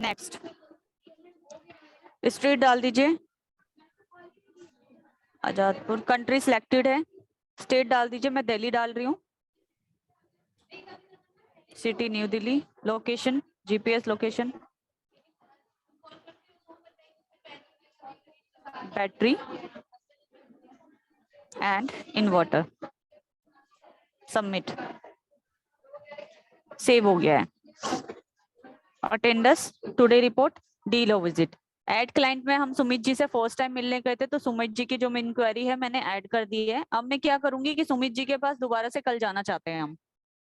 Next street डाल दीजिए Azadpur, country selected है, स्टेट डाल दीजिए, मैं दिल्ली डाल रही हूँ, city new Delhi, location GPS location, battery and inverter, submit, save हो गया है। Attendance today report dealer visit, add client में हम सुमित जी से फर्स्ट टाइम मिलने गए थे, तो सुमित जी की जो इंक्वायरी है मैंने ऐड कर दी है। अब मैं क्या करूंगी कि सुमित जी के पास दोबारा से कल जाना चाहते हैं, हम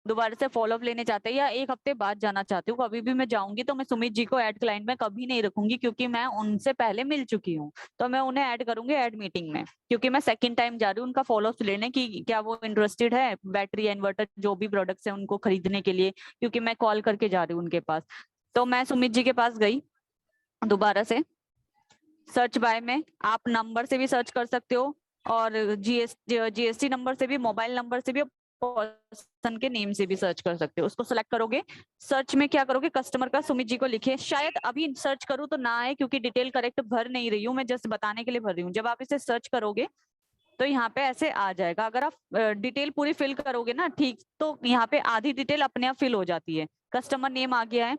दोबारा से फॉलोअप लेने चाहते हैं या एक हफ्ते बाद जाना चाहती हूँ, कभी भी मैं जाऊंगी तो मैं सुमित जी को ऐड क्लाइंट में कभी नहीं रखूंगी, क्योंकि मैं उनसे पहले मिल चुकी हूँ, तो मैं उन्हें ऐड करूंगी ऐड मीटिंग में, क्योंकि मैं सेकंड टाइम जा रही हूँ उनका फॉलोअप लेने की क्या वो इंटरेस्टेड है बैटरी इन्वर्टर जो भी प्रोडक्ट्स है उनको खरीदने के लिए, क्योंकि मैं कॉल करके जा रही हूँ उनके पास। तो मैं सुमित जी के पास गई दोबारा से, सर्च बाय में आप नंबर से भी सर्च कर सकते हो और जीएसटी नंबर से भी, मोबाइल नंबर से भी, पर्सन के नेम से भी सर्च कर सकते हो। उसको सेलेक्ट करोगे, सर्च में क्या करोगे, कस्टमर का सुमित जी को लिखे, शायद अभी सर्च करूं तो ना आए क्योंकि डिटेल करेक्ट भर नहीं रही हूँ, मैं जस्ट बताने के लिए भर रही हूँ। जब आप इसे सर्च करोगे तो यहाँ पे ऐसे आ जाएगा, अगर आप डिटेल पूरी फिल करोगे ना ठीक, तो यहाँ पे आधी डिटेल अपने आप फिल हो जाती है। कस्टमर नेम आ गया है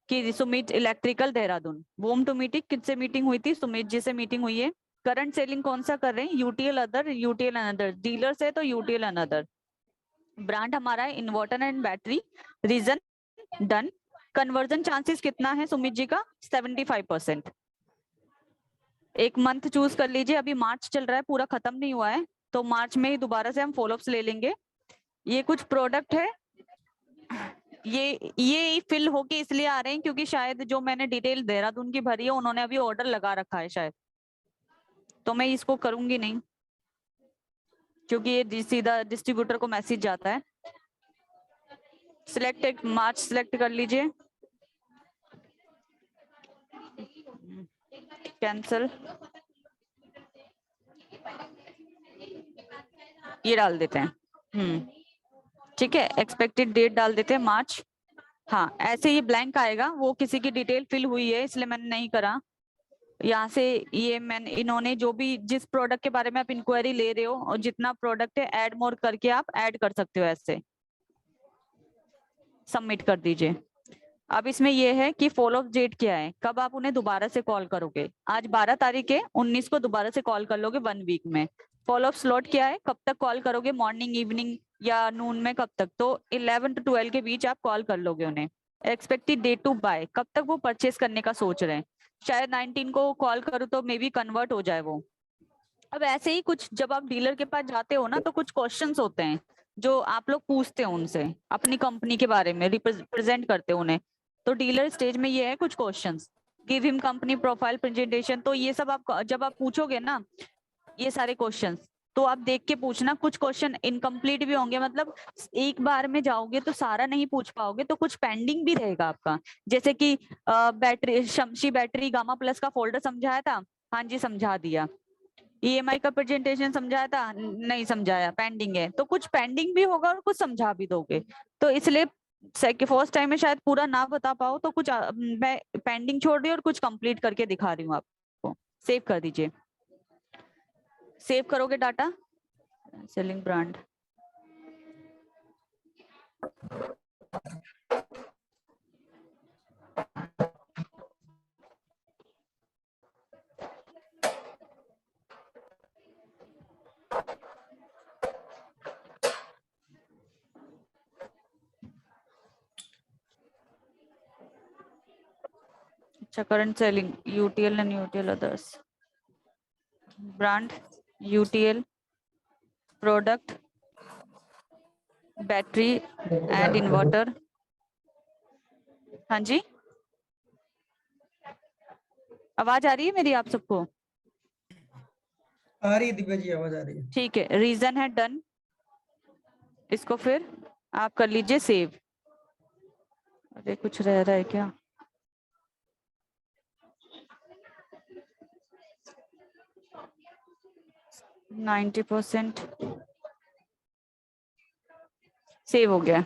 कि Sumit electrical Dehradun, whom to meeting, किससे मीटिंग हुई थी, सुमित जी से मीटिंग हुई है। करंट सेलिंग कौन सा कर रहे हैं, UTL other, UTL another, dealer से तो यूटीएल अनदर, ब्रांड हमारा है inverter and battery, reason done, conversion chances कितना है सुमित जी का 75%। एक मंथ चूज कर लीजिए, अभी मार्च चल रहा है, पूरा खत्म नहीं हुआ है, तो मार्च में ही दोबारा से हम फॉलोअप्स ले लेंगे। ये कुछ प्रोडक्ट है, ये फिल होके इसलिए आ रहे हैं क्योंकि शायद जो मैंने डिटेल देहरादून की भरी है उन्होंने अभी ऑर्डर लगा रखा है शायद, तो मैं इसको करूंगी नहीं क्योंकि ये सीधा डिस्ट्रीब्यूटर को मैसेज जाता है। सिलेक्ट एक मार्च सिलेक्ट कर लीजिए, कैंसल, ये डाल देते हैं, ठीक है, एक्सपेक्टेड डेट डाल देते हैं मार्च। हाँ ऐसे ही ब्लैंक आएगा, वो किसी की डिटेल फिल हुई है इसलिए मैंने नहीं करा। यहाँ से ये मैंने इन्होंने जो भी जिस प्रोडक्ट के बारे में आप इंक्वायरी ले रहे हो और जितना प्रोडक्ट है ऐड मोर करके आप ऐड कर सकते हो, ऐसे सबमिट कर दीजिए। अब इसमें ये है कि फॉलो अप डेट क्या है, कब आप उन्हें दोबारा से कॉल करोगे, आज 12 तारीख है, 19 को दोबारा से कॉल कर लोगे 1 वीक में। फॉलो अप स्लॉट क्या है, कब तक कॉल करोगे, मॉर्निंग इवनिंग या नून में, कब तक, तो 11 to 12 के बीच आप कॉल कर लोगे उन्हें। एक्सपेक्टेड डेट टू बाय, कब तक वो परचेस करने का सोच रहे हैं, शायद 19 को कॉल करो तो मे बी कन्वर्ट हो जाए वो। अब ऐसे ही कुछ जब आप डीलर के पास जाते हो ना तो कुछ क्वेश्चंस होते हैं जो आप लोग पूछते हो उनसे अपनी कंपनी के बारे में, रिप्रेजेंट करते हो उन्हें, तो डीलर स्टेज में ये है कुछ questions, give him company profile presentation, तो ये सब आप जब आप पूछोगे ना ये सारे क्वेश्चंस, तो आप देख के पूछना, कुछ क्वेश्चन इनकम्प्लीट भी होंगे, मतलब एक बार में जाओगे तो सारा नहीं पूछ पाओगे, तो कुछ पेंडिंग भी रहेगा आपका, जैसे कि बैटरी शमशी बैटरी गामा प्लस का फोल्डर समझाया था, हाँ जी समझा दिया, ईएमआई का प्रेजेंटेशन समझाया था, नहीं समझाया, पेंडिंग है, तो कुछ पेंडिंग भी होगा और कुछ समझा भी दोगे, तो इसलिए फर्स्ट टाइम में शायद पूरा ना बता पाओ, तो कुछ मैं पेंडिंग छोड़ रही हूँ और कुछ कंप्लीट करके दिखा रही हूँ आपको। सेव कर दीजिए, सेव करोगे डाटा, सेलिंग ब्रांड, अच्छा current selling UTL and UTL others, brand UTL, product battery and inverter, हाँ जी आवाज आ रही है मेरी आप सबको, आ रही है दिव्या जी, आवाज आ रही है, ठीक है, रीजन है डन, इसको फिर आप कर लीजिए सेव। अरे कुछ रह रहा है क्या, %90 सेव हो गया,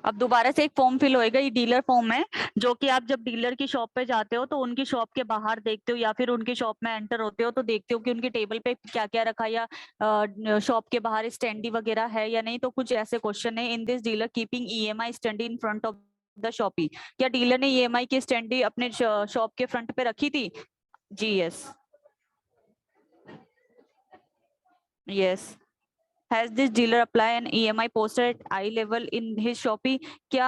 अब दोबारा से एक फॉर्म फिल होएगा, ये डीलर फॉर्म है, जो कि आप जब डीलर की शॉप पे जाते हो तो उनकी शॉप के बाहर देखते हो या फिर उनकी शॉप में एंटर होते हो तो देखते हो कि उनकी टेबल पे क्या क्या रखा है, या शॉप के बाहर स्टैंडी वगैरह है या नहीं। तो कुछ ऐसे क्वेश्चन है, in this dealer keeping EMI standee in front of the shoppe. क्या डीलर ने ईएमआई की स्टैंडी अपने शॉप के फ्रंट पे रखी थी? जी yes. Yes. Has this dealer apply an EMI poster at eye level in his Shopee? क्या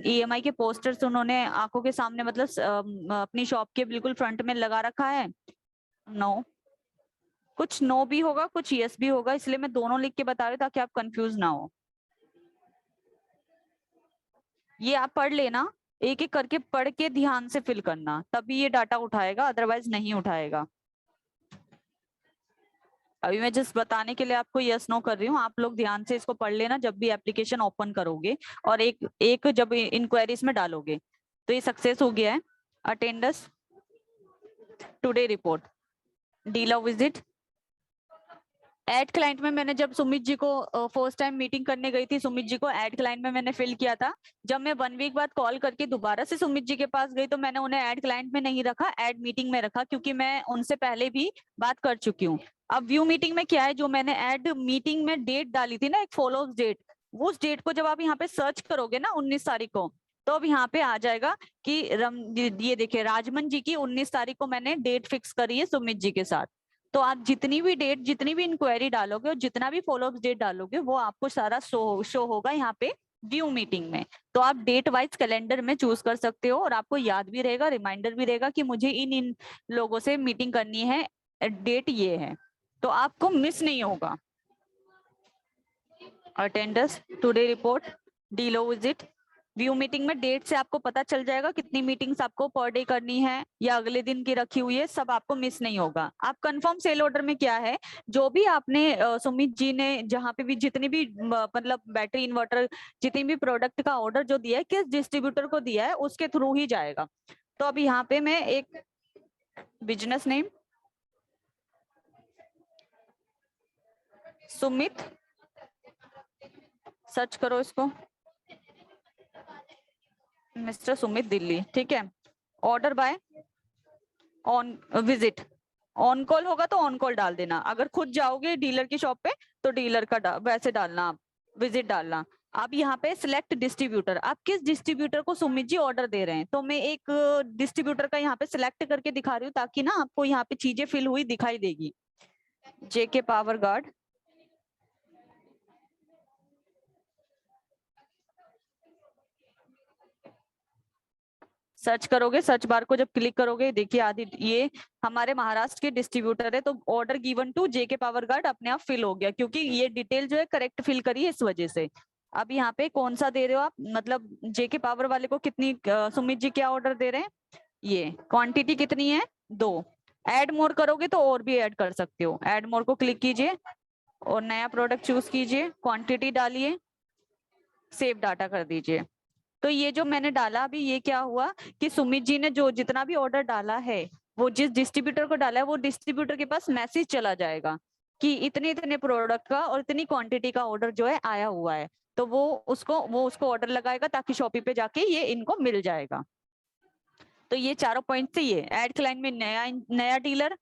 EMI के पोस्टर्स उन्होंने आंखों के सामने मतलब अपनी शॉप के बिल्कुल फ्रंट में लगा रखा है? नो। कुछ नो भी होगा, कुछ यस भी होगा, इसलिए मैं दोनों लिख के बता रही हूँ ताकि आप कंफ्यूज ना हो। ये आप पढ़ लेना, एक एक करके पढ़ के ध्यान से फिल करना, तभी ये डाटा उठाएगा, अदरवाइज नहीं उठाएगा। अभी मैं जस्ट बताने के लिए आपको यस नो कर रही हूँ, आप लोग ध्यान से इसको पढ़ लेना जब भी एप्लीकेशन ओपन करोगे और एक एक जब इंक्वायरीज में डालोगे। तो ये सक्सेस हो गया है। Attendance, today report, dealer visit, add client में मैंने जब सुमित जी को फर्स्ट टाइम मीटिंग करने गई थी, सुमित जी को एड क्लाइंट में मैंने फिल किया था। जब मैं 1 वीक बाद कॉल करके दोबारा से सुमित जी के पास गई तो मैंने उन्हें एड क्लाइंट में नहीं रखा, एड मीटिंग में रखा, क्योंकि मैं उनसे पहले भी बात कर चुकी हूँ। अब व्यू मीटिंग में क्या है, जो मैंने एड मीटिंग में डेट डाली थी ना, एक फॉलो अप डेट, उस डेट को जब आप यहाँ पे सर्च करोगे ना 19 तारीख को, तो अब यहाँ पे आ जाएगा कि ये देखिए राजमन जी की 19 तारीख को मैंने डेट फिक्स करी है सुमित जी के साथ। तो आप जितनी भी डेट, जितनी भी इंक्वायरी डालोगे और जितना भी फॉलोअप डेट डालोगे, वो आपको सारा शो होगा यहाँ पे व्यू मीटिंग में। तो आप डेट वाइज कैलेंडर में चूज कर सकते हो और आपको याद भी रहेगा, रिमाइंडर भी रहेगा कि मुझे इन इन लोगों से मीटिंग करनी है, डेट ये है, तो आपको मिस नहीं होगा। Attendance, today report, dealer visit, view meeting में डेट से आपको पता चल जाएगा कितनी मीटिंग्स आपको पर डे करनी है या अगले दिन की रखी हुई है, सब आपको मिस नहीं होगा। आप कंफर्म सेल ऑर्डर में क्या है, जो भी आपने सुमित जी ने जहाँ पे भी जितनी भी मतलब बैटरी इन्वर्टर जितनी भी प्रोडक्ट का ऑर्डर जो दिया है, किस डिस्ट्रीब्यूटर को दिया है, उसके थ्रू ही जाएगा। तो अब यहाँ पे मैं एक बिजनेस नेम सुमित, सर्च करो इसको, मिस्टर सुमित दिल्ली, ठीक है। Order by on visit, on call होगा तो ऑन कॉल डाल देना, अगर खुद जाओगे डीलर की शॉप पे तो डीलर का वैसे डालना, आप विजिट डालना। अब यहाँ पे सिलेक्ट डिस्ट्रीब्यूटर, आप किस डिस्ट्रीब्यूटर को सुमित जी ऑर्डर दे रहे हैं, तो मैं एक डिस्ट्रीब्यूटर का यहाँ पे सिलेक्ट करके दिखा रही हूँ ताकि ना आपको यहाँ पे चीजें फिल हुई दिखाई देगी। जेके पावर गार्ड, सर्च करोगे, सर्च बार को जब क्लिक करोगे, देखिए आदि ये हमारे महाराष्ट्र के डिस्ट्रीब्यूटर है, तो order given to JK power guard अपने आप फिल हो गया, क्योंकि ये डिटेल जो है करेक्ट फिल करी है इस वजह से। अब यहाँ पे कौन सा दे रहे हो आप, मतलब जेके पावर वाले को कितनी सुमित जी क्या ऑर्डर दे रहे हैं, ये क्वांटिटी कितनी है 2। ऐड मोर करोगे तो और भी ऐड कर सकते हो, ऐड मोर को क्लिक कीजिए और नया प्रोडक्ट चूज कीजिए, क्वांटिटी डालिए, सेव डाटा कर दीजिए। तो ये जो मैंने डाला अभी, ये क्या हुआ कि सुमित जी ने जो जितना भी ऑर्डर डाला है, वो जिस डिस्ट्रीब्यूटर को डाला है, वो डिस्ट्रीब्यूटर के पास मैसेज चला जाएगा कि इतने इतने प्रोडक्ट का और इतनी क्वांटिटी का ऑर्डर जो है आया हुआ है, तो वो उसको ऑर्डर लगाएगा ताकि शॉपी पे जाके ये इनको मिल जाएगा। तो ये चारों पॉइंट से ये ऐड क्लाइंट में नया डीलर,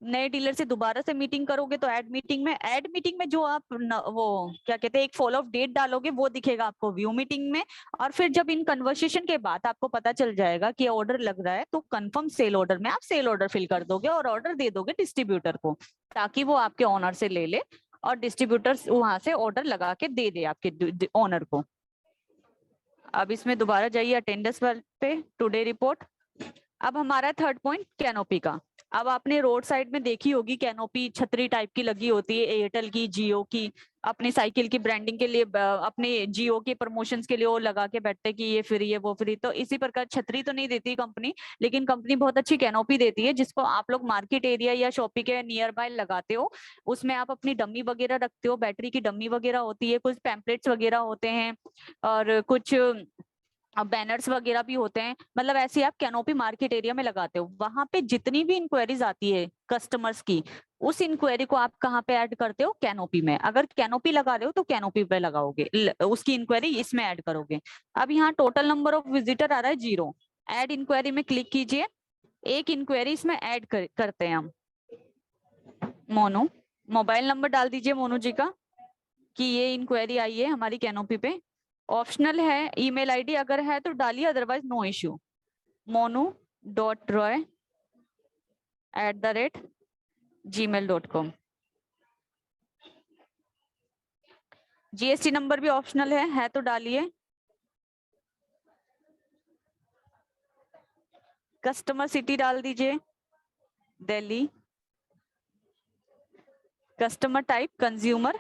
नए डीलर से दोबारा से मीटिंग करोगे तो ऐड मीटिंग में जो आप वो क्या कहते हैं एक फॉलो अप डेट डालोगे, वो दिखेगा आपको व्यू मीटिंग में। और फिर जब इन कन्वर्सेशन के बाद आपको पता चल जाएगा कि ऑर्डर लग रहा है, तो कंफर्म सेल ऑर्डर में आप सेल ऑर्डर फिल कर दोगे और ऑर्डर दे दोगे डिस्ट्रीब्यूटर को, ताकि वो आपके ऑनर से ले ले और डिस्ट्रीब्यूटर वहां से ऑर्डर लगा के दे दे आपके ऑनर को। अब इसमें दोबारा जाइए अटेंडेंस पे, टुडे रिपोर्ट। अब हमारा थर्ड पॉइंट कैनोपी का। अब आपने रोड साइड में देखी होगी कैनोपी छतरी टाइप की लगी होती है, एयरटेल की, जियो की, अपनी साइकिल की ब्रांडिंग के लिए, अपने जियो के प्रमोशंस के लिए वो लगा के बैठते कि ये फ्री है वो फ्री। तो इसी प्रकार छतरी तो नहीं देती कंपनी, लेकिन कंपनी बहुत अच्छी कैनोपी देती है, जिसको आप लोग मार्केट एरिया या शॉपिंग के नियर बाय लगाते हो। उसमें आप अपनी डमी वगैरह रखते हो, बैटरी की डमी वगैरह होती है, कुछ पैम्पलेट्स वगैरह होते हैं और कुछ बैनर्स वगैरह भी होते हैं। मतलब ऐसे आप कैनोपी मार्केट एरिया में लगाते हो, वहां पे जितनी भी इंक्वायरीज आती है कस्टमर्स की, उस इंक्वायरी को आप कहाँ पे ऐड करते हो? कैनोपी में। अगर कैनोपी लगा रहे हो तो कैनोपी पे लगाओगे, उसकी इंक्वायरी इसमें ऐड करोगे। अब यहाँ टोटल नंबर ऑफ विजिटर आ रहा है 0। ऐड इंक्वायरी में क्लिक कीजिए, एक इंक्वायरी इसमें ऐड करते हैं हम। मोनू, मोबाइल नंबर डाल दीजिए मोनू जी का कि ये इंक्वायरी आई है हमारी कैनोपी पे। ऑप्शनल है, ईमेल आईडी अगर है तो डालिए, otherwise no issue. monu.roy@gmail.com। GST number भी ऑप्शनल है तो डालिए। कस्टमर सिटी डाल दीजिए Delhi. Customer type consumer.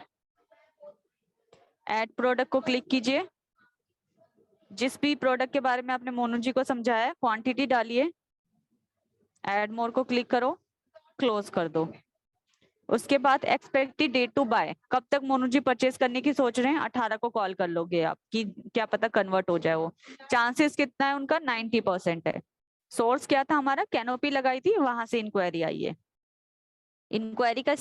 Add product को क्लिक कीजिए, जिस भी प्रोडक्ट के बारे में आपने मोनू जी को समझाया है क्वांटिटी डालिए। ऐड मोर को क्लिक करो, क्लोज कर दो। उसके बाद एक्सपेक्टेड डेट टू बाय, कब तक मोनू जी परचेज करने की सोच रहे हैं? 18 को कॉल कर लोगे आप कि क्या पता कन्वर्ट हो जाए वो। चांसेस कितना है उनका? 90% है। सोर्स क्या था हमारा? कैनोपी लगाई थी, वहां से इंक्वायरी आई है। इंक्वायरी का